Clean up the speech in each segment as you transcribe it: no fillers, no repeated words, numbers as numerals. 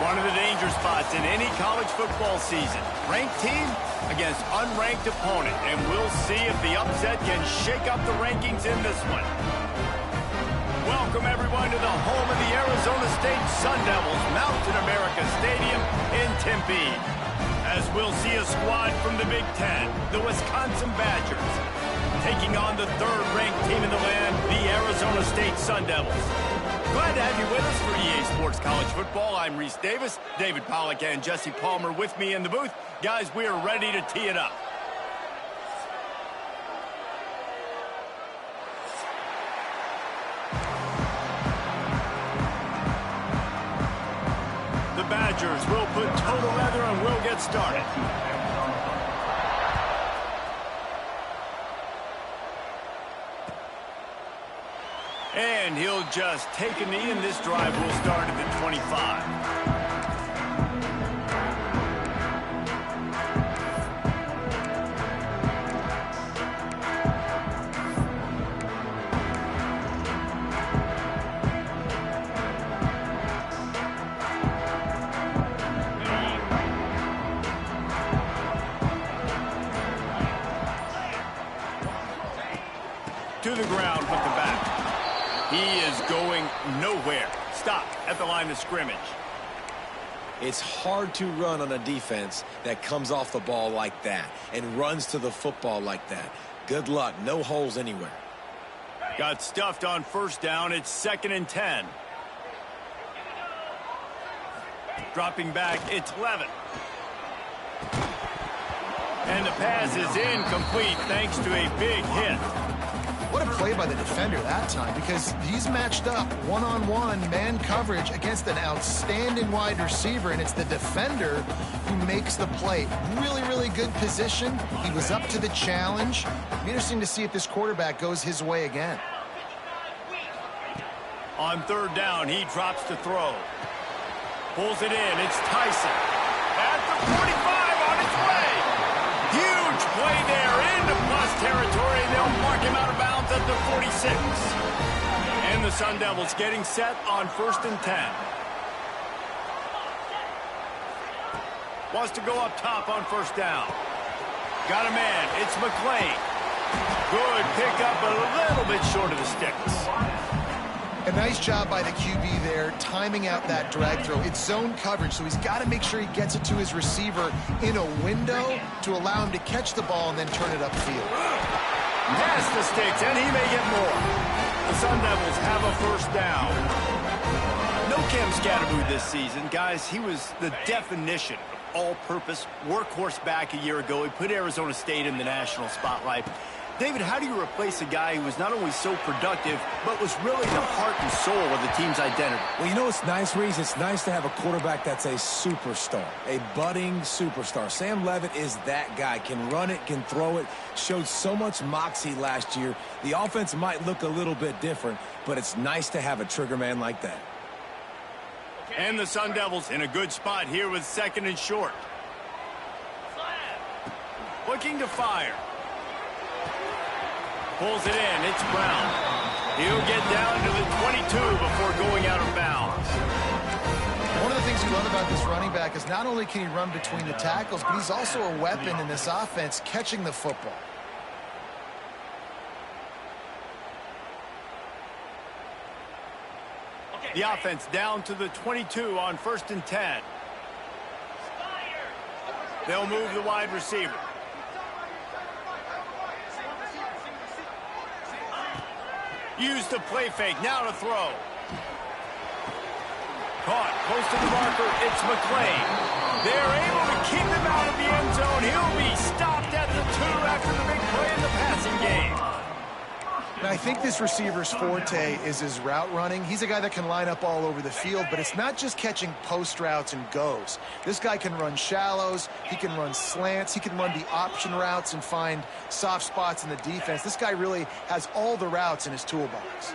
One of the danger spots in any college football season. Ranked team against unranked opponent. And we'll see if the upset can shake up the rankings in this one. Welcome, everyone, to the home of the Arizona State Sun Devils, Mountain America Stadium in Tempe. As we'll see a squad from the Big Ten, the Wisconsin Badgers, taking on the third-ranked team in the land, the Arizona State Sun Devils. Glad to have you with us for EA Sports College Football. I'm Reese Davis, David Pollack, and Jesse Palmer with me in the booth. Guys, we are ready to tee it up. The Badgers will put total leather and we'll get started. And he'll just take a knee, and this drive will start at the 25. To the ground with the back. He is going nowhere. Stop at the line of scrimmage. It's hard to run on a defense that comes off the ball like that and runs to the football like that. Good luck. No holes anywhere. Got stuffed on first down. It's 2nd and 10. Dropping back, it's 11. And the pass is incomplete thanks to a big hit. What a play by the defender that time, because he's matched up one-on-one man coverage against an outstanding wide receiver, and it's the defender who makes the play. Really, really good position. He was up to the challenge. It'll be interesting to see if this quarterback goes his way again. On third down, he drops to throw. Pulls it in. It's Tyson. At the 45 on its way. Huge play there into plus territory, and they'll mark him out of bounds at the 46. And the Sun Devils getting set on 1st and 10. Wants to go up top on first down. Got a man. It's McClain. Good pickup, but a little bit short of the sticks. A nice job by the QB there, timing out that drag throw. It's zone coverage, so he's got to make sure he gets it to his receiver in a window to allow him to catch the ball and then turn it upfield. Past the sticks, and he may get more. The Sun Devils have a first down. No Cam Scatterboot this season. Guys, he was the definition of all-purpose workhorse back a year ago. He put Arizona State in the national spotlight. David, how do you replace a guy who was not only so productive, but was really the heart and soul of the team's identity? Well, you know what's nice, Reese? It's nice to have a quarterback that's a superstar, a budding superstar. Sam Levitt is that guy. Can run it, can throw it, showed so much moxie last year. The offense might look a little bit different, but it's nice to have a trigger man like that. And the Sun Devils in a good spot here with 2nd and short. Looking to fire. Pulls it in. It's Brown. He'll get down to the 22 before going out of bounds. One of the things you love about this running back is not only can he run between the tackles, but he's also a weapon in this offense, catching the football. The offense down to the 22 on 1st and 10. They'll move the wide receiver. Use the play fake, now to throw. Caught, close to the marker, it's McClain. They're able to keep him out of the end zone. He'll be stopped at the 2 after the big play in the passing game. Now, I think this receiver's forte is his route running. He's a guy that can line up all over the field, but it's not just catching post routes and goes. This guy can run shallows, he can run slants, he can run the option routes and find soft spots in the defense. This guy really has all the routes in his toolbox.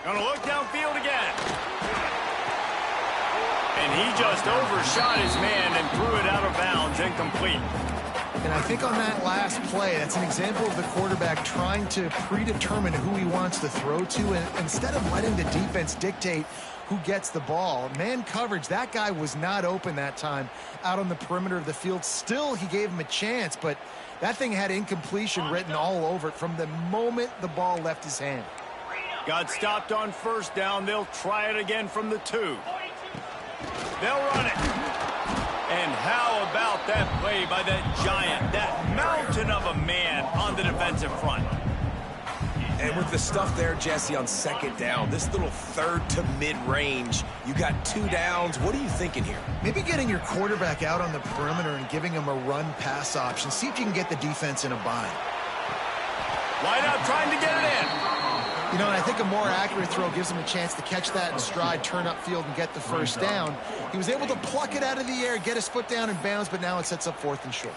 Gonna look downfield again. And he just overshot his man and threw it out of bounds, incomplete. And I think on that last play, that's an example of the quarterback trying to predetermine who he wants to throw to, and instead of letting the defense dictate who gets the ball. Man coverage, that guy was not open that time out on the perimeter of the field. Still, he gave him a chance, but that thing had incompletion written all over it from the moment the ball left his hand. Got stopped on first down. They'll try it again from the 2. They'll run it. And how about that play by that giant, that mountain of a man on the defensive front? And with the stuff there, Jesse, on second down, this little third to mid-range, you got 2 downs. What are you thinking here? Maybe getting your quarterback out on the perimeter and giving him a run-pass option. See if you can get the defense in a bind. Wide out trying to get it in. You know, and I think a more accurate throw gives him a chance to catch that in stride, turn upfield, and get the first down. He was able to pluck it out of the air, get his foot down and bounds, but now it sets up 4th and short.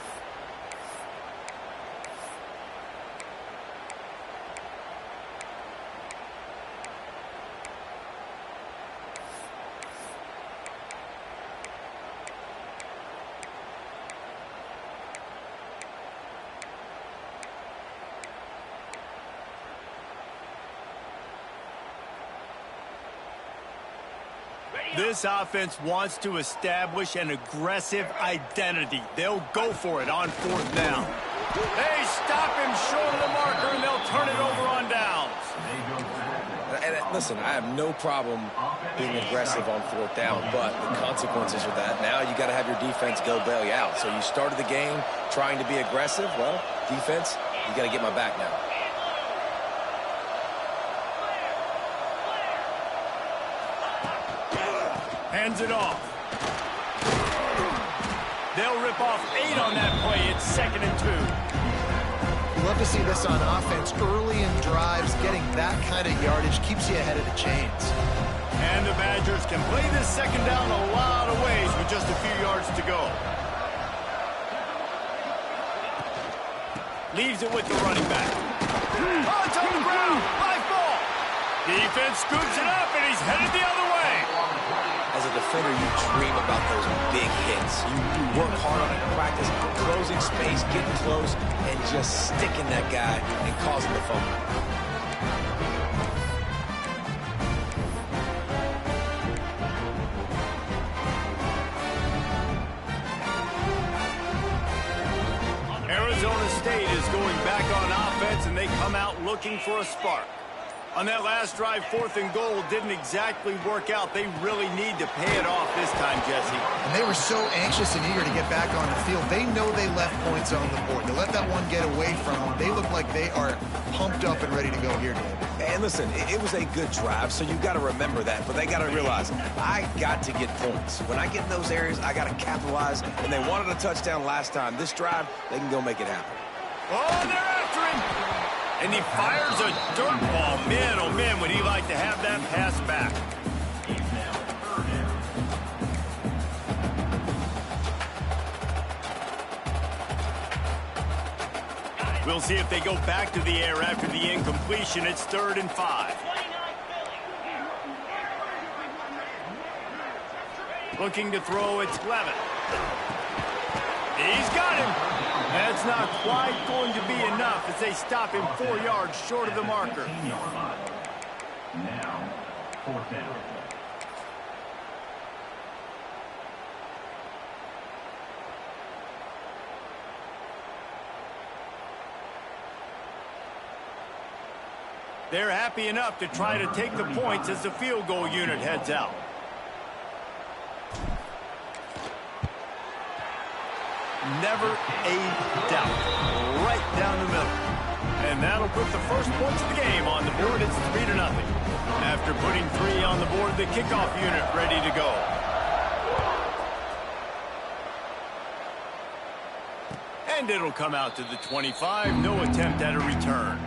This offense wants to establish an aggressive identity. They'll go for it on 4th down. They stop him short of the marker, and they'll turn it over on downs. And listen, I have no problem being aggressive on 4th down, but the consequences of that, now you got to have your defense go bail you out. So you started the game trying to be aggressive. Well, defense, you got to get my back now. Hands it off. They'll rip off 8 on that play. It's 2nd and 2. You love to see this on offense early in drives. Getting that kind of yardage keeps you ahead of the chains. And the Badgers can play this 2nd down a lot of ways with just a few yards to go. Leaves it with the running back. Oh, it's on the ground. Live ball. Defense scoops it up, and he's headed the other way. As a defender, you dream about those big hits. You work hard on it in practice, closing space, getting close, and just sticking that guy and causing the fumble. Arizona State is going back on offense, and they come out looking for a spark. On that last drive, 4th and goal didn't exactly work out. They really need to pay it off this time, Jesse. And they were so anxious and eager to get back on the field. They know they left points on the board. They let that one get away from them. They look like they are pumped up and ready to go here, David. And listen, it was a good drive, so you got to remember that. But they got to realize, I got to get points. When I get in those areas, I got to capitalize. And they wanted a touchdown last time. This drive, they can go make it happen. Oh, they're after him. And he fires a dirt ball. Man, oh man, would he like to have that pass back. We'll see if they go back to the air after the incompletion. It's 3rd and 5. Looking to throw, it's Levitt. He's got him. That's not quite going to be enough as they stop him 4 yards short of the marker. Now, 4th down. They're happy enough to try to take the points as the field goal unit heads out. Never a doubt. Right down the middle. And that'll put the first points of the game on the board. It's 3-0. After putting 3 on the board, the kickoff unit ready to go. And it'll come out to the 25. No attempt at a return.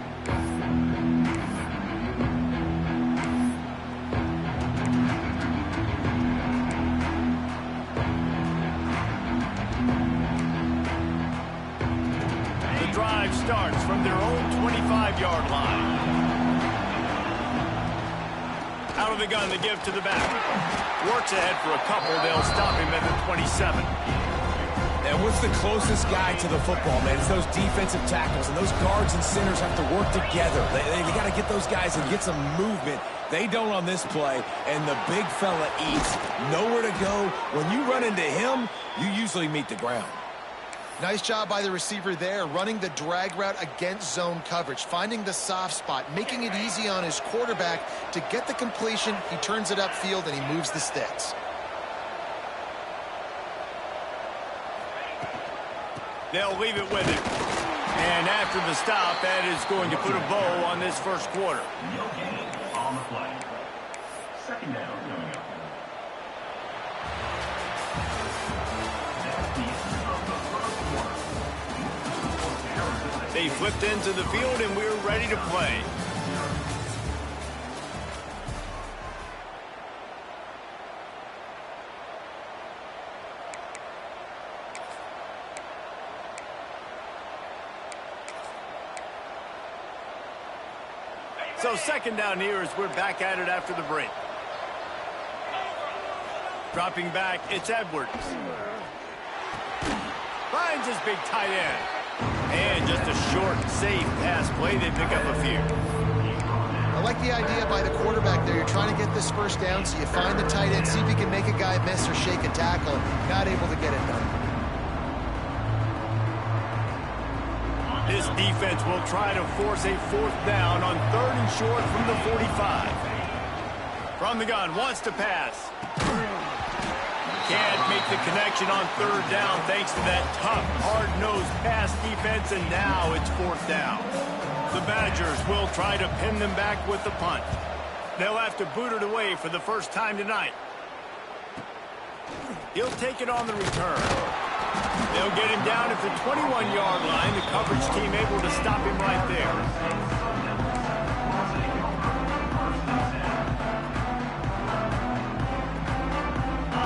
Drive starts from their own 25-yard line. Out Out of the gun, the give to the back. Works ahead for a couple. They'll stop him at the 27. And what's the closest guy to the football, man? It's those defensive tackles, and those guards and centers have to work together. They got to get those guys and get some movement. They don't on this play, and the big fella eats. Nowhere to go. When you run into him, you usually meet the ground. Nice job by the receiver there, running the drag route against zone coverage, finding the soft spot, making it easy on his quarterback to get the completion. He turns it upfield, and he moves the sticks. They'll leave it with him. And after the stop, that is going to put a bow on this first quarter. No gain on the play. Second down coming up. That's the end of the first quarter. They flipped into the field, and we're ready to play. So second down here as we're back at it after the break. Dropping back, it's Edwards. Finds his big tight end. And just a short, safe pass play. They pick up a few. I like the idea by the quarterback there. You're trying to get this first down, so you find the tight end, see if you can make a guy miss or shake a tackle. Not able to get it done. This defense will try to force a fourth down on 3rd and short from the 45. From the gun, wants to pass. Can't make the connection on 3rd down thanks to that tough, hard-nosed pass defense, and now it's 4th down. The Badgers will try to pin them back with the punt. They'll have to boot it away for the first time tonight. He'll take it on the return. They'll get him down at the 21-yard line. The coverage team able to stop him right there.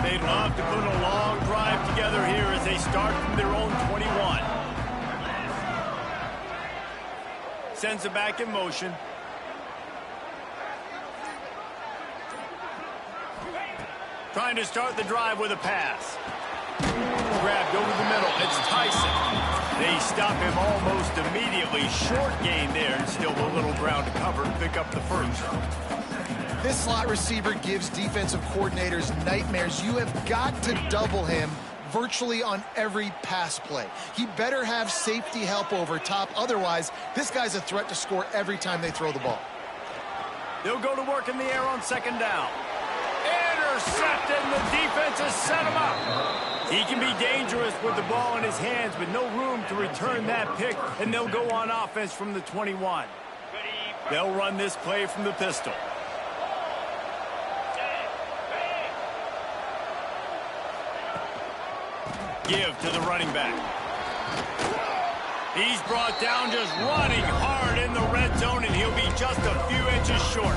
They'd love to put a long drive together here as they start from their own 21. Sends it back in motion. Trying to start the drive with a pass. Grabbed over the middle. It's Tyson. They stop him almost immediately. Short gain there, and still a little ground to cover to pick up the first. This slot receiver gives defensive coordinators nightmares. You have got to double him virtually on every pass play. He better have safety help over top. Otherwise, this guy's a threat to score every time they throw the ball. They'll go to work in the air on 2nd down. Intercepted, and the defense has set him up. He can be dangerous with the ball in his hands, but no room to return that pick, and they'll go on offense from the 21. They'll run this play from the pistol. Give to the running back. He's brought down just running hard in the red zone, and he'll be just a few inches short.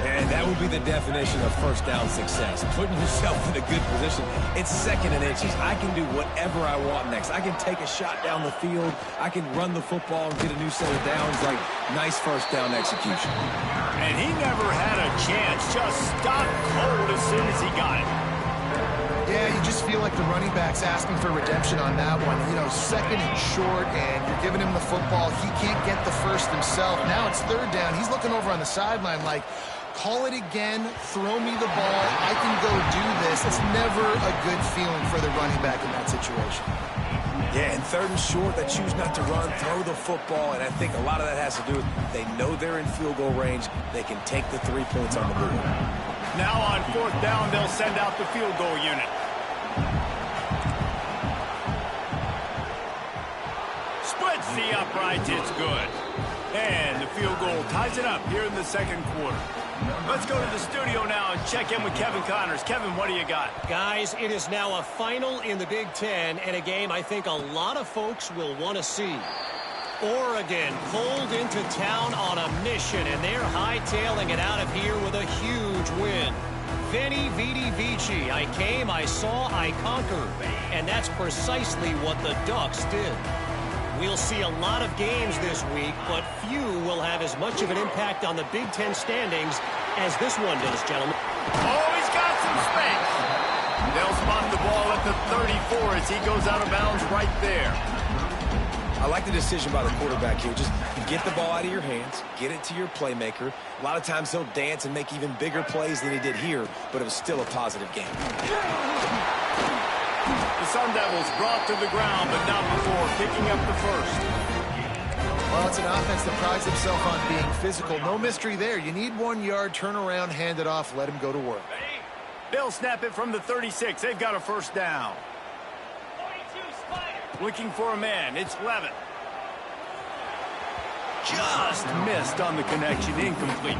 And that would be the definition of first down success. Putting yourself in a good position. It's 2nd and inches. I can do whatever I want next. I can take a shot down the field. I can run the football and get a new set of downs. Like, nice first down execution. And he never had a chance. Just stopped cold as soon as he got it. Yeah, you just feel like the running back's asking for redemption on that one. You know, 2nd and short, and you're giving him the football. He can't get the first himself. Now it's 3rd down. He's looking over on the sideline like, call it again, throw me the ball, I can go do this. It's never a good feeling for the running back in that situation. Yeah, and 3rd and short, they choose not to run, throw the football, and I think a lot of that has to do with they know they're in field goal range. They can take the 3 points on the board. Now on 4th down, they'll send out the field goal unit. Splits the uprights, it's good. And the field goal ties it up here in the 2nd quarter. Let's go to the studio now and check in with Kevin Connors. Kevin, what do you got? Guys, it is now a final in the Big Ten and a game I think a lot of folks will want to see. Oregon pulled into town on a mission, and they're hightailing it out of here with a huge win. Veni, Vidi, Vici. I came, I saw, I conquered. And that's precisely what the Ducks did. We'll see a lot of games this week, but few will have as much of an impact on the Big Ten standings as this one does, gentlemen. Oh, he's got some space. They'll spot the ball at the 34 as he goes out of bounds right there. I like the decision by the quarterback here. Just get the ball out of your hands, get it to your playmaker. A lot of times he'll dance and make even bigger plays than he did here, but it was still a positive game. The Sun Devils brought to the ground, but not before picking up the first. Well, it's an offense that prides itself on being physical. No mystery there. You need 1 yard, turn around, hand it off, let him go to work. They'll snap it from the 36. They've got a first down. Looking for a man. It's Levitt. Just missed on the connection. Incomplete.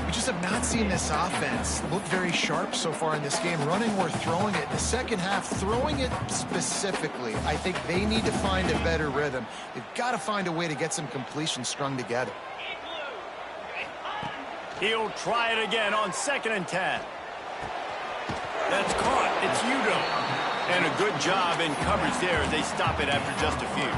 We just have not seen this offense look very sharp so far in this game, running or throwing it. In the second half, throwing it specifically, I think they need to find a better rhythm. They've got to find a way to get some completions strung together. He'll try it again on 2nd and 10. That's caught. It's Udo. And a good job in coverage there as they stop it after just a few.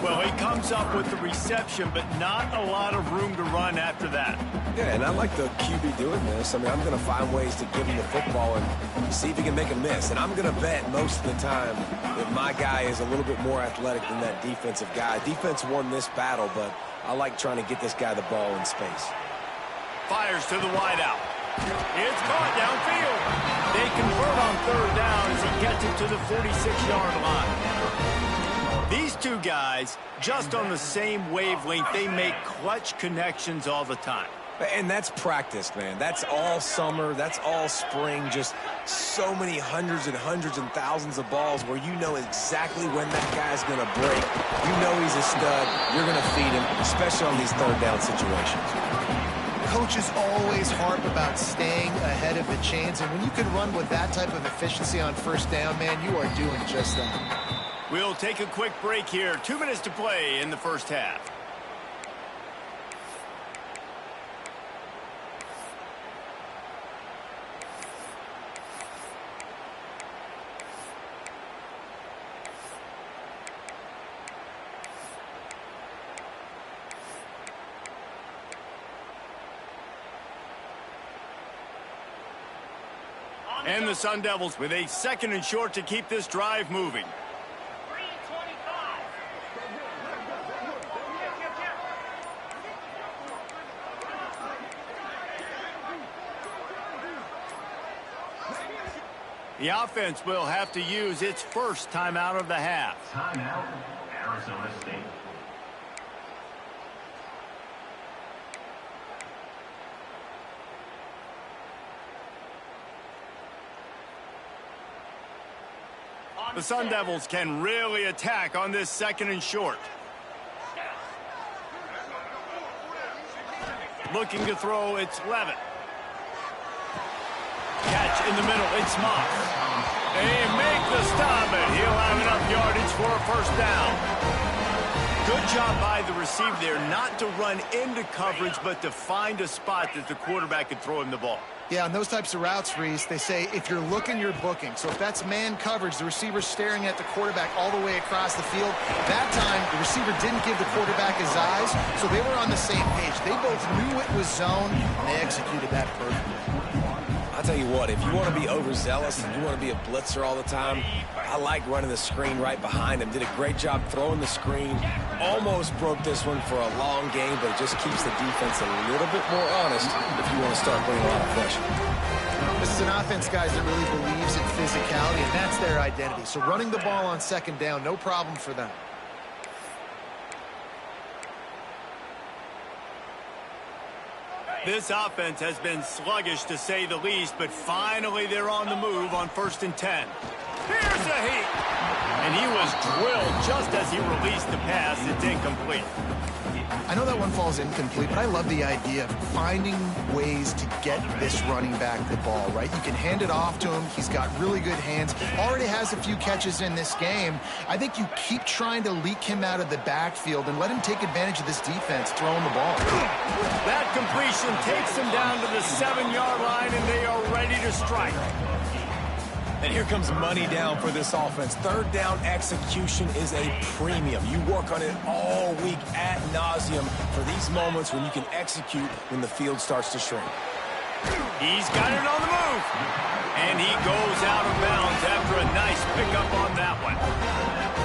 Well, he comes up with the reception, but not a lot of room to run after that. Yeah, and I like the QB doing this. I mean, I'm going to find ways to give him the football and see if he can make a miss. And I'm going to bet most of the time that my guy is a little bit more athletic than that defensive guy. Defense won this battle, but I like trying to get this guy the ball in space. Fires to the wideout. It's caught downfield. They convert on 3rd down as he gets it to the 46-yard line. These two guys, just on the same wavelength, they make clutch connections all the time. And that's practice, man. That's all summer. That's all spring. Just so many hundreds and thousands of balls where you know exactly when that guy's going to break. You know he's a stud. You're going to feed him, especially on these 3rd down situations. Coaches always harp about staying ahead of the chains, and when you can run with that type of efficiency on 1st down, man, you are doing just that. We'll take a quick break here. 2 minutes to play in the first half. And the Sun Devils with a 2nd and short to keep this drive moving. The offense will have to use its first timeout of the half. Timeout, Arizona State. The Sun Devils can really attack on this 2nd and short. Looking to throw, it's Levitt. Catch in the middle, it's Moss. They make the stop, and he'll have enough yardage for a first down. Good job by the receiver there not to run into coverage, but to find a spot that the quarterback could throw him the ball. Yeah, on those types of routes, Reese, they say if you're looking, you're booking. So if that's man coverage, the receiver's staring at the quarterback all the way across the field. That time, the receiver didn't give the quarterback his eyes, so they were on the same page. They both knew it was zone, and they executed that perfectly. I'll tell you what, if you want to be overzealous and you want to be a blitzer all the time, I like running the screen right behind him. Did a great job throwing the screen. Almost broke this one for a long game, but it just keeps the defense a little bit more honest if you want to start putting a lot of pressure. This is an offense, guys, that really believes in physicality, and that's their identity. So running the ball on 2nd down, no problem for them. This offense has been sluggish to say the least, but finally they're on the move on 1st and 10. Here's a heat. And he was drilled just as he released the pass. It's incomplete. I know that one falls incomplete, but I love the idea of finding ways to get this running back the ball, right? You can hand it off to him. He's got really good hands. Already has a few catches in this game. I think you keep trying to leak him out of the backfield and let him take advantage of this defense throwing the ball. That completion takes him down to the 7-yard line, and they are ready to strike. And here comes money down for this offense. Third down execution is a premium. You work on it all week ad nauseum for these moments when you can execute when the field starts to shrink. He's got it on the move. And he goes out of bounds after a nice pickup on that one.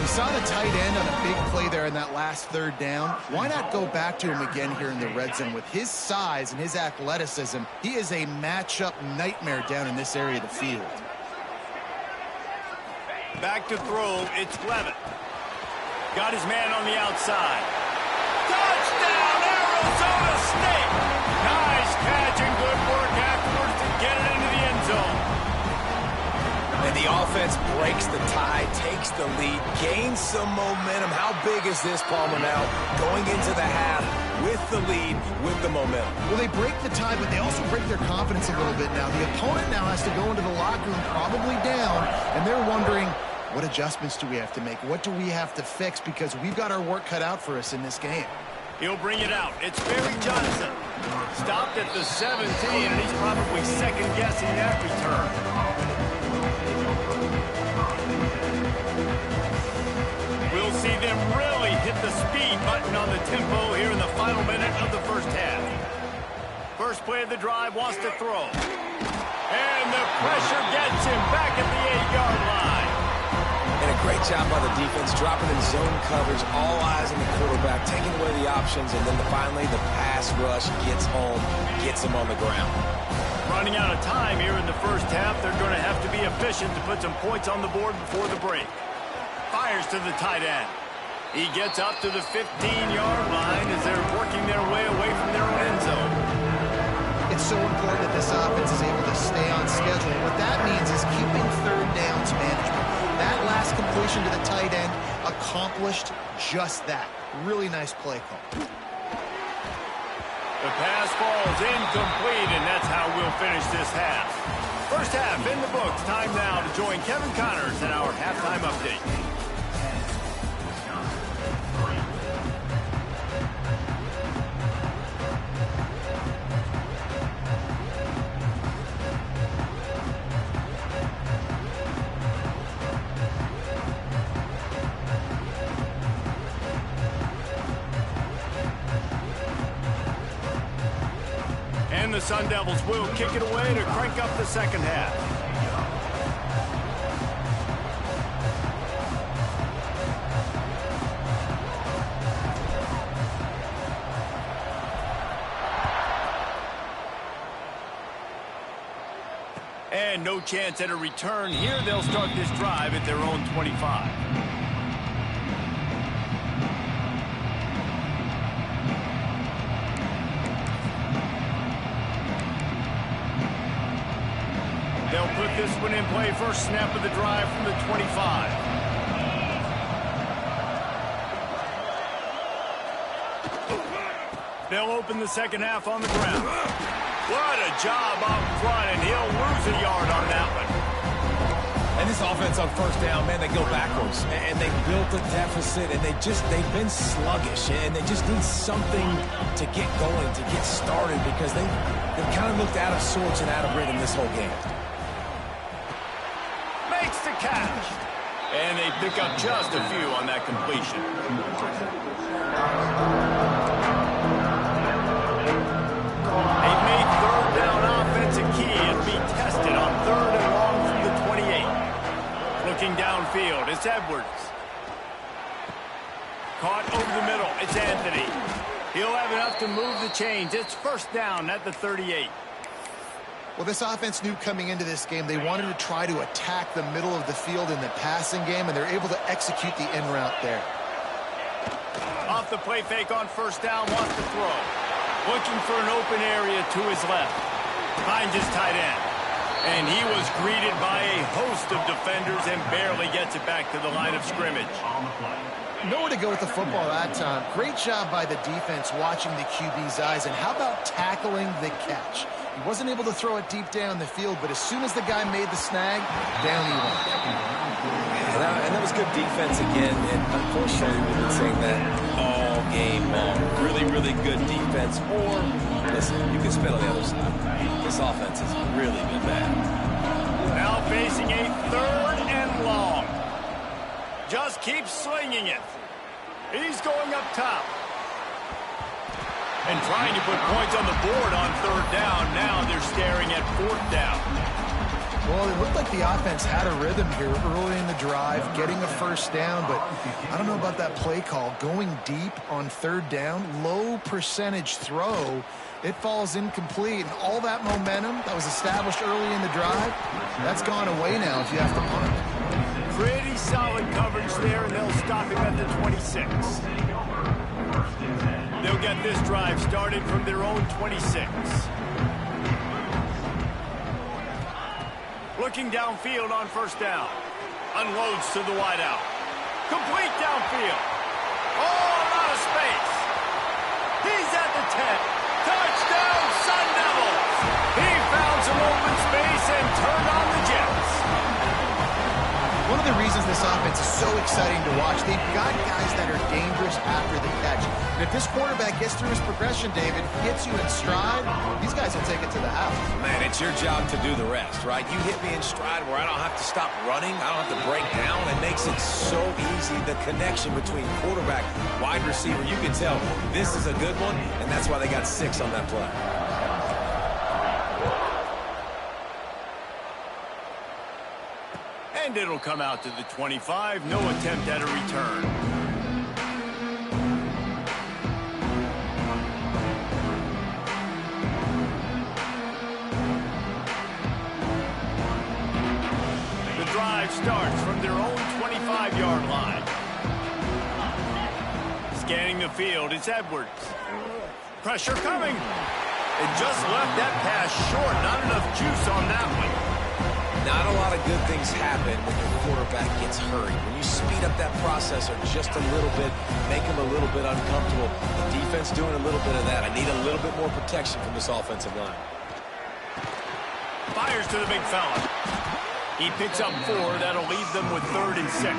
You saw the tight end on a big play there in that last third down. Why not go back to him again here in the red zone? With his size and his athleticism, he is a matchup nightmare down in this area of the field. Back to throw, it's Levitt. Got his man on the outside. Touchdown, Arizona State! Nice catch and good work afterwards to get it into the end zone. And the offense breaks the tie, takes the lead, gains some momentum. How big is this, Palmer, now? Going into the half with the lead, with the momentum. Well, they break the tie, but they also break their confidence a little bit now. The opponent now has to go into the locker room probably down, and they're wondering, what adjustments do we have to make? What do we have to fix? Because we've got our work cut out for us in this game. He'll bring it out. It's Barry Johnson. Stopped at the 17, and he's probably second-guessing that return. We'll see them really hit the speed button on the tempo here in the final minute of the first half. First play of the drive, wants to throw. And the pressure gets him back at the 8-yard line. And a great job by the defense, dropping in zone coverage, all eyes on the quarterback, taking away the options, and then finally the pass rush gets home, gets him on the ground. Running out of time here in the first half, they're going to have to be efficient to put some points on the board before the break. Fires to the tight end. He gets up to the 15-yard line as they're working their way away from their own end zone. It's so important that this offense is able to stay on schedule. And what that means is keeping third downs management. That last completion to the tight end accomplished just that. Really nice play call. The pass falls incomplete, and that's how we'll finish this half. First half in the books. Time now to join Kevin Connors in our halftime update. And the Sun Devils will kick it away to crank up the second half. And no chance at a return here. They'll start this drive at their own 25. They'll put this one in play. First snap of the drive from the 25. They'll open the second half on the ground. What a job up front, and he'll lose a yard on that one. And this offense on first down, man, they go backwards. And they built a deficit, and they've been sluggish. And they just need something to get going, to get started, because they've kind of looked out of sorts and out of rhythm this whole game. Makes the catch. And they pick up just a few on that completion. They've made third down offense a key and be tested on third and long from the 28. Looking downfield, it's Edwards. Caught over the middle, it's Anthony. He'll have enough to move the chains. It's first down at the 38. Well, this offense knew coming into this game they wanted to try to attack the middle of the field in the passing game, and they're able to execute the in route there. Off the play fake on first down, wants to throw. Looking for an open area to his left. Finds his tight end. And he was greeted by a host of defenders and barely gets it back to the line of scrimmage. Nowhere to go with the football that time. Great job by the defense watching the QB's eyes. And how about tackling the catch? He wasn't able to throw it deep down the field, but as soon as the guy made the snag, down he went. And that was good defense again. And unfortunately, we've been saying that all game long. Really, really good defense. Or, listen, you can spin on the other side. This offense has really been bad. Now facing a keeps slinging it. He's going up top. And trying to put points on the board on third down. Now they're staring at fourth down. Well, it looked like the offense had a rhythm here early in the drive, getting a first down, but I don't know about that play call. Going deep on third down, low percentage throw, it falls incomplete. And all that momentum that was established early in the drive, that's gone away now if you have to punt. Pretty solid coverage there, and they'll stop him at the 26. They'll get this drive started from their own 26. Looking downfield on first down. Unloads to the wideout. Complete downfield. Oh, a lot of space. He's at the 10. Touchdown, Sun Devils. He found some open space and turned on the Jets. One of the reasons this offense is so exciting to watch, they've got guys that are dangerous after the catch. And if this quarterback gets through his progression, David, hits you in stride, these guys will take it to the house. Man, it's your job to do the rest, right? You hit me in stride where I don't have to stop running. I don't have to break down. It makes it so easy. The connection between quarterback, wide receiver, you can tell this is a good one, and that's why they got 6 on that play. And it'll come out to the 25. No attempt at a return. The drive starts from their own 25-yard line. Scanning the field, it's Edwards. Pressure coming. It just left that pass short. Not enough juice on that one. Not a lot of good things happen when your quarterback gets hurried. When you speed up that processor just a little bit, make him a little bit uncomfortable. The defense doing a little bit of that. I need a little bit more protection from this offensive line. Fires to the big fella. He picks up 4. That'll leave them with 3rd and 6.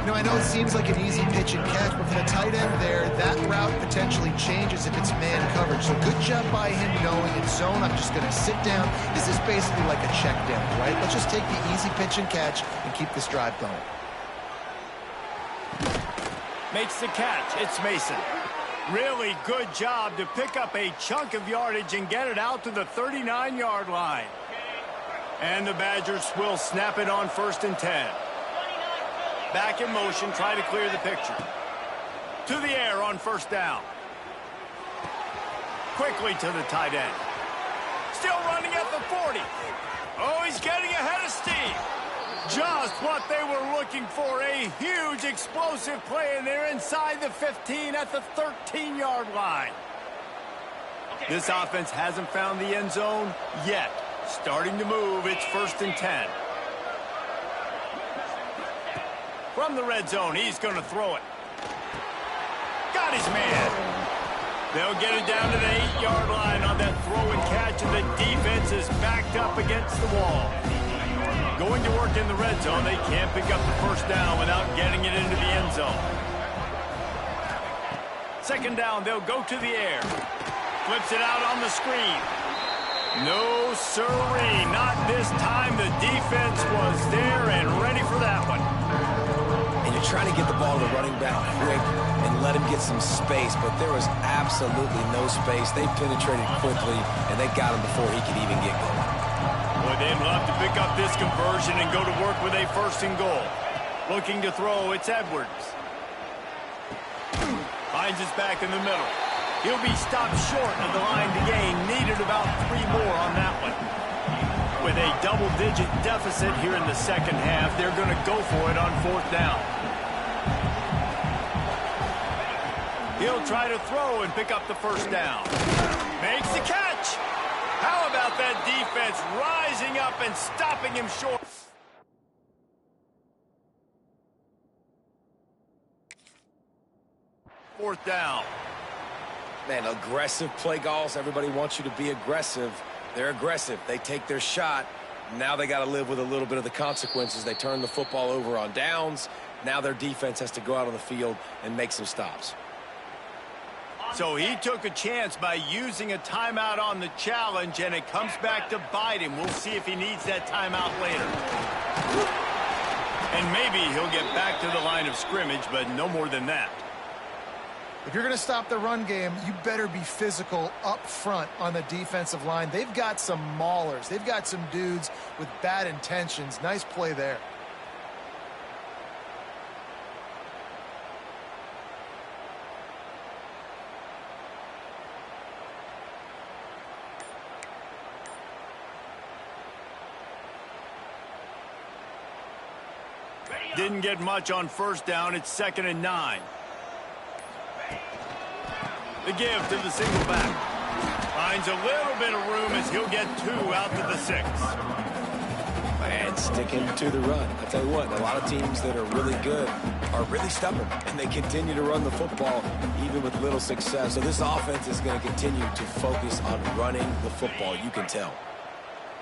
You know, I know it seems like an easy pitch and catch, but for the tight end there, that route potentially changes if it's man coverage. So good job by him knowing it's zone. I'm just going to sit down. This is basically like a check down, right? Let's just take the easy pitch and catch and keep this drive going. Makes the catch. It's Mason. Really good job to pick up a chunk of yardage and get it out to the 39-yard line. And the Badgers will snap it on 1st and 10. Back in motion, try to clear the picture. To the air on first down. Quickly to the tight end. Still running at the 40. Oh, he's getting ahead of steam. Just what they were looking for. A huge explosive play, and they're inside the 15 at the 13-yard line. This offense hasn't found the end zone yet. Starting to move, it's 1st and 10. From the red zone, he's going to throw it. Got his man. They'll get it down to the 8-yard line on that throw and catch, and the defense is backed up against the wall. Going to work in the red zone, they can't pick up the first down without getting it into the end zone. 2nd down, they'll go to the air. Flips it out on the screen. No sirree, not this time. The defense was there and ready for that one. And you're trying to get the ball to the running back quick and let him get some space, but there was absolutely no space. They penetrated quickly, and they got him before he could even get going. Boy, they'd love to pick up this conversion and go to work with a 1st and goal. Looking to throw, it's Edwards. Finds his back in the middle. He'll be stopped short of the line to gain. Needed about 3 more on that one. With a double-digit deficit here in the second half, they're going to go for it on 4th down. He'll try to throw and pick up the first down. Makes the catch. How about that defense rising up and stopping him short? Fourth down. Man, aggressive play calls. Everybody wants you to be aggressive. They're aggressive. They take their shot. Now they got to live with a little bit of the consequences. They turn the football over on downs. Now their defense has to go out on the field and make some stops. So he took a chance by using a timeout on the challenge, and it comes back to bite him. We'll see if he needs that timeout later. And maybe he'll get back to the line of scrimmage, but no more than that. If you're going to stop the run game, you better be physical up front on the defensive line. They've got some maulers. They've got some dudes with bad intentions. Nice play there. Didn't get much on first down. It's 2nd and 9. The give to the single back. Finds a little bit of room as he'll get 2 out to the 6. And sticking to the run. I tell you what, a lot of teams that are really good are really stubborn, and they continue to run the football even with little success. So this offense is going to continue to focus on running the football. You can tell.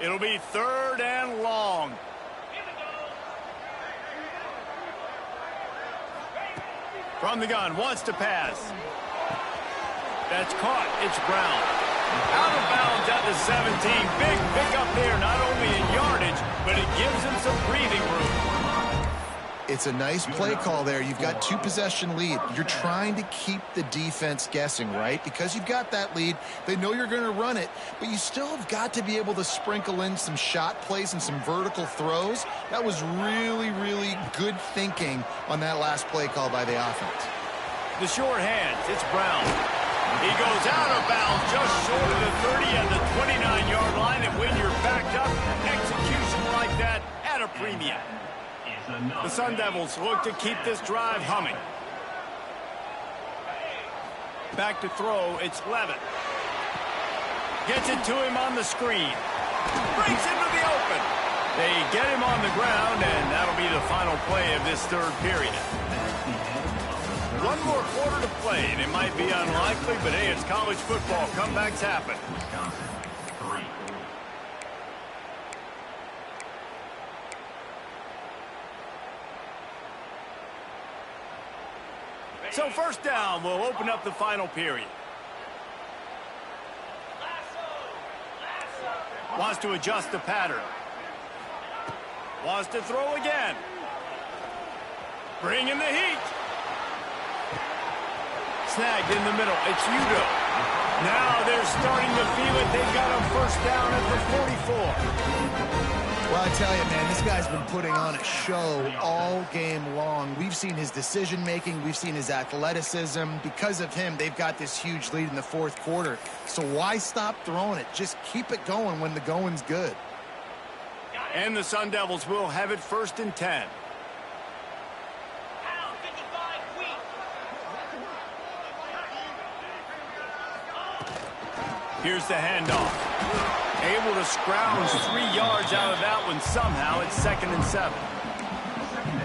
It'll be 3rd and long. From the gun, wants to pass. That's caught. It's Brown. Out of bounds at the 17. Big pickup there, not only in yardage, but it gives him some breathing room. It's a nice play call there. You've got 2-possession lead. You're trying to keep the defense guessing, right? Because you've got that lead. They know you're going to run it, but you still have got to be able to sprinkle in some shot plays and some vertical throws. That was really, really good thinking on that last play call by the offense. The short hands. It's Brown. He goes out of bounds just short of the 30 at the 29-yard line, and when you're backed up, execution like that at a premium. The Sun Devils look to keep this drive humming. Back to throw, it's Levitt. Gets it to him on the screen. Breaks into the open. They get him on the ground, and that'll be the final play of this 3rd period. 1 more quarter to play, and it might be unlikely, but hey, it's college football. Comebacks happen. So 1st down will open up the final period. Wants to adjust the pattern. Wants to throw again. Bringing the heat. Snagged in the middle. It's Udo. Now they're starting to feel it. They've got a 1st down at the 44. Well, I tell you, man, this guy's been putting on a show all game long. We've seen his decision-making. We've seen his athleticism. Because of him, they've got this huge lead in the 4th quarter. So why stop throwing it? Just keep it going when the going's good. And the Sun Devils will have it 1st and 10. Here's the handoff. Able to scrounge 3 yards out of that one somehow. It's 2nd and 7.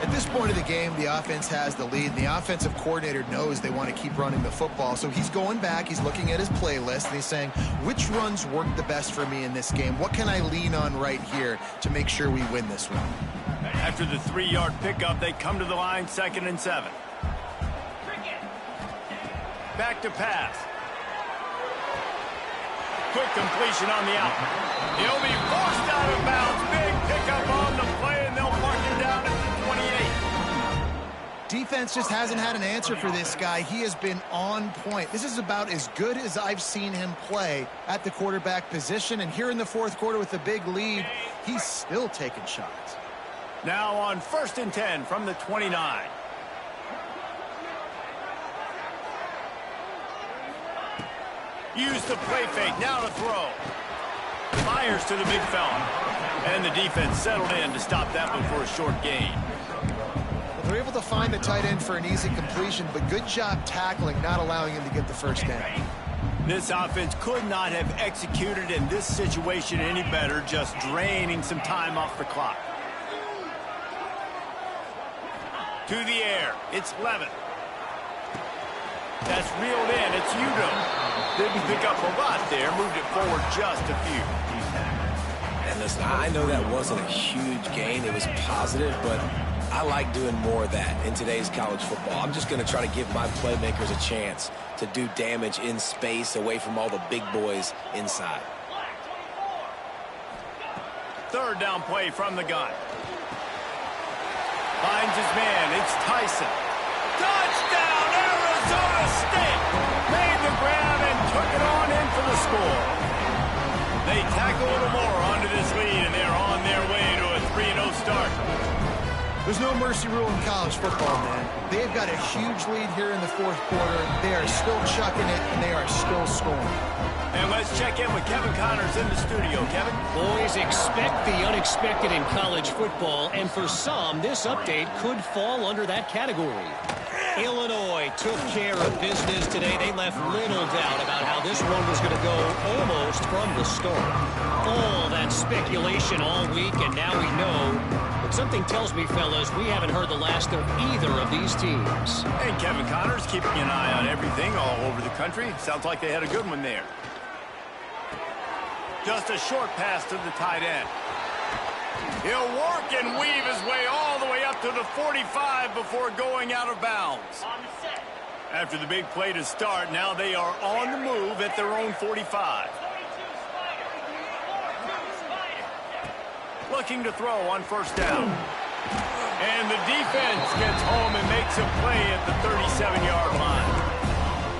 At this point of the game, the offense has the lead. The offensive coordinator knows they want to keep running the football. So he's going back, he's looking at his playlist, and he's saying, which runs work the best for me in this game? What can I lean on right here to make sure we win this one? After the 3-yard pickup, they come to the line, 2nd and 7. Back to pass. Quick completion on the out. He'll be forced out of bounds. Big pickup on the play, and they'll mark him down at the 28. Defense just hasn't had an answer for this guy. He has been on point. This is about as good as I've seen him play at the quarterback position. And here in the 4th quarter with the big lead, he's still taking shots. Now on 1st and 10 from the 29. Use the play fake, now to throw. Fires to the big fella. And the defense settled in to stop that one for a short gain. Well, they're able to find the tight end for an easy completion, but good job tackling, not allowing him to get the 1st down. This offense could not have executed in this situation any better, just draining some time off the clock. To the air, it's Levitt. That's reeled in, it's Udo. Didn't pick up a lot there, moved it forward just a few. And listen, I know that wasn't a huge gain. It was positive, but I like doing more of that in today's college football. I'm just going to try to give my playmakers a chance to do damage in space away from all the big boys inside. 3rd down play from the gun. Finds his man. It's Tyson. Touchdown, Arizona State! Made the grab and took it on in for the score. They tack a little more onto this lead, and they're on their way to a 3-0 start. There's no mercy rule in college football, man. They've got a huge lead here in the fourth quarter. They are still chucking it, and they are still scoring. And let's check in with Kevin Connors in the studio. Kevin? Boys, expect the unexpected in college football, and for some, this update could fall under that category. Illinois took care of business today. They left little doubt about how this one was going to go almost from the start. All that speculation all week, and now we know. But something tells me, fellas, we haven't heard the last of either of these teams. And Kevin Connors keeping an eye on everything all over the country. Sounds like they had a good one there. Just a short pass to the tight end. He'll work and weave his way all the way up to the 45 before going out of bounds. After the big play to start, now they are on the move at their own 45. Looking to throw on first down. And the defense gets home and makes a play at the 37-yard line.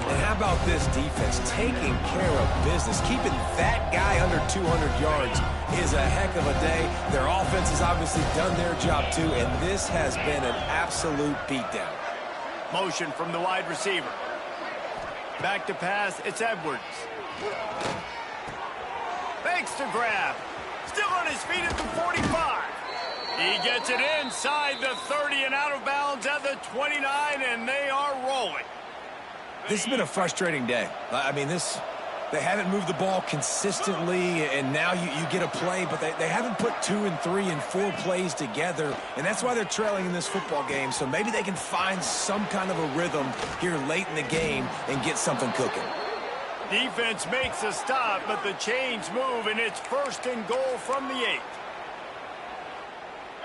And how about this defense taking care of business? Keeping that guy under 200 yards is a heck of a day. Their offense has obviously done their job too, and this has been an absolute beatdown. Motion from the wide receiver. Back to pass, it's Edwards. Fakes to grab. Still on his feet at the 45. He gets it inside the 30 and out of bounds at the 29, and they are rolling. This has been a frustrating day. I mean, they haven't moved the ball consistently, and now you get a play, but they haven't put 2 and 3 and 4 plays together, and that's why they're trailing in this football game. So maybe they can find some kind of a rhythm here late in the game and get something cooking. Defense makes a stop, but the chains move, and it's first and goal from the 8.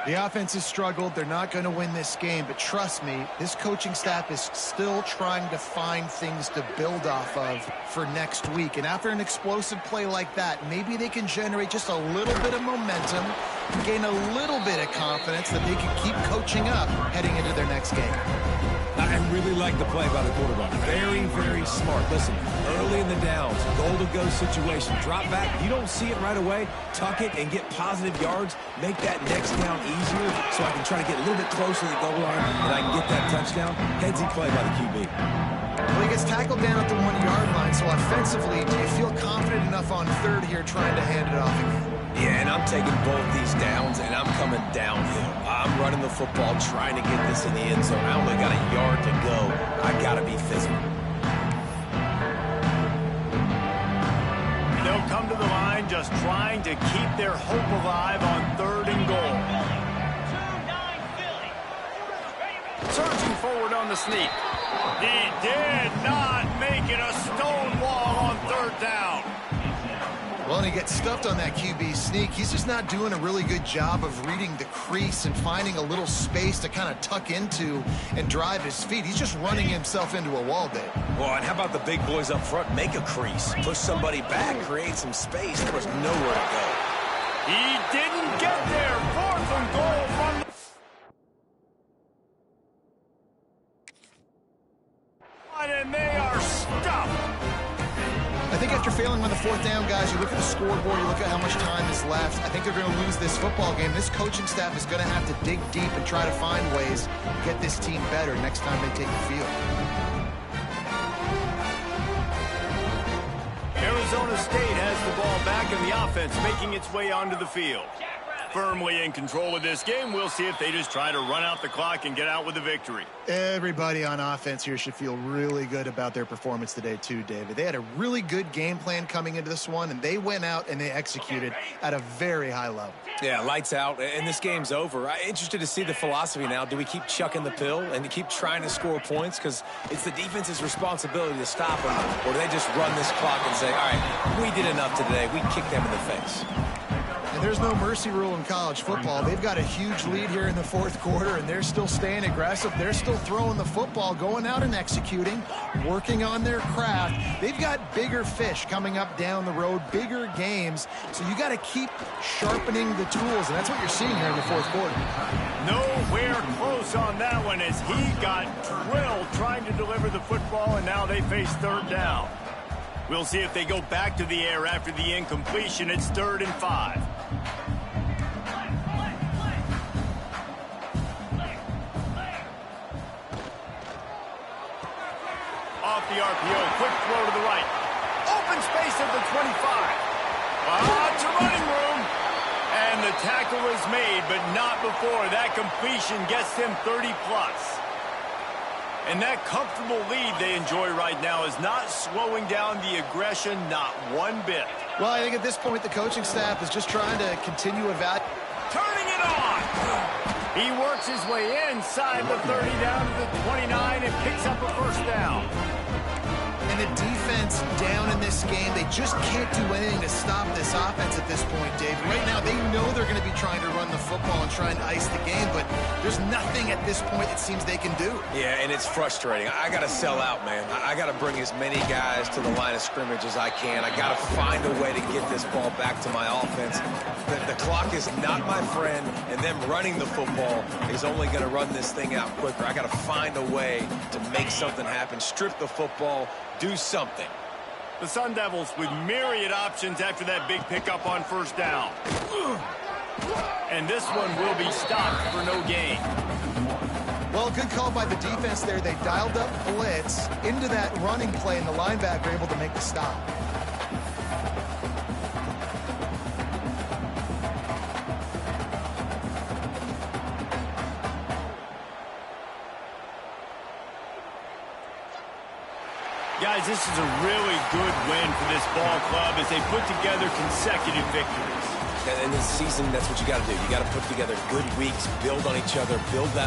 The offense has struggled. They're not going to win this game, but trust me, this coaching staff is still trying to find things to build off of for next week. And after an explosive play like that, maybe they can generate just a little bit of momentum, gain a little bit of confidence that they can keep coaching up heading into their next game. I really like the play by the quarterback. Very, very smart. Listen, early in the downs, goal-to-go situation. Drop back. If you don't see it right away, tuck it and get positive yards. Make that next down easier so I can try to get a little bit closer to the goal line and I can get that touchdown. Headsy play by the QB. Well, he gets tackled down at the 1-yard line, so offensively, do you feel confident enough on third here trying to hand it off again? Yeah, and I'm taking both these downs, and I'm coming downhill. I'm running the football, trying to get this in the end zone. I only got a yard to go. I got to be physical. They'll come to the line just trying to keep their hope alive on third and goal. Surging forward on the sneak. He did not make it a stone wall on third down. Well, and he gets stuffed on that QB sneak. He's just not doing a really good job of reading the crease and finding a little space to kind of tuck into and drive his feet. He's just running himself into a wall, Dave. Well, and how about the big boys up front? Make a crease. Push somebody back. Create some space. There was nowhere to go. He didn't get there. Fourth and goal from the... And they are stuffed. I think after failing on the fourth down, guys, you look at the scoreboard, you look at how much time is left. I think they're going to lose this football game. This coaching staff is going to have to dig deep and try to find ways to get this team better next time they take the field. Arizona State has the ball back and the offense making its way onto the field. Firmly in control of this game. We'll see if they just try to run out the clock and get out with a victory. Everybody on offense here should feel really good about their performance today too, David. They had a really good game plan coming into this one, and they went out and they executed at a very high level. Yeah, lights out, and this game's over. I'm interested to see the philosophy now. Do we keep chucking the pill and to keep trying to score points? Because it's the defense's responsibility to stop them, or do they just run this clock and say, all right, we did enough today. We kicked them in the face. And there's no mercy rule in college football. They've got a huge lead here in the fourth quarter, and they're still staying aggressive. They're still throwing the football, going out and executing, working on their craft. They've got bigger fish coming up down the road, bigger games. So you got to keep sharpening the tools, and that's what you're seeing here in the fourth quarter. Nowhere close on that one as he got drilled trying to deliver the football, and now they face third down. We'll see if they go back to the air after the incompletion. It's 3rd and 5. Off the RPO, quick throw to the right. Open space at the 25. Lots of running room. And the tackle is made, but not before. That completion gets them 30+. And that comfortable lead they enjoy right now is not slowing down the aggression, not one bit. Well, I think at this point the coaching staff is just trying to continue evaluating. Turning it on! He works his way inside the 30 down to the 29 and picks up a first down. And the defense down in this game, they just can't do anything to stop this offense at this point, Dave. Right now, they know they're going to be trying to run the football and try and ice the game, but there's nothing at this point it seems they can do. Yeah, and it's frustrating. I got to sell out, man. I got to bring as many guys to the line of scrimmage as I can. I got to find a way to get this ball back to my offense. The clock is not my friend, and them running the football is only going to run this thing out quicker. I got to find a way to make something happen, strip the football, do something. The Sun Devils with myriad options after that big pickup on first down. And this one will be stopped for no gain. Well, good call by the defense there. They dialed up blitz into that running play, and the linebacker able to make the stop. Guys, this is a really good win for this ball club as they put together consecutive victories. And in this season, that's what you got to do. You got to put together good weeks, build on each other, build that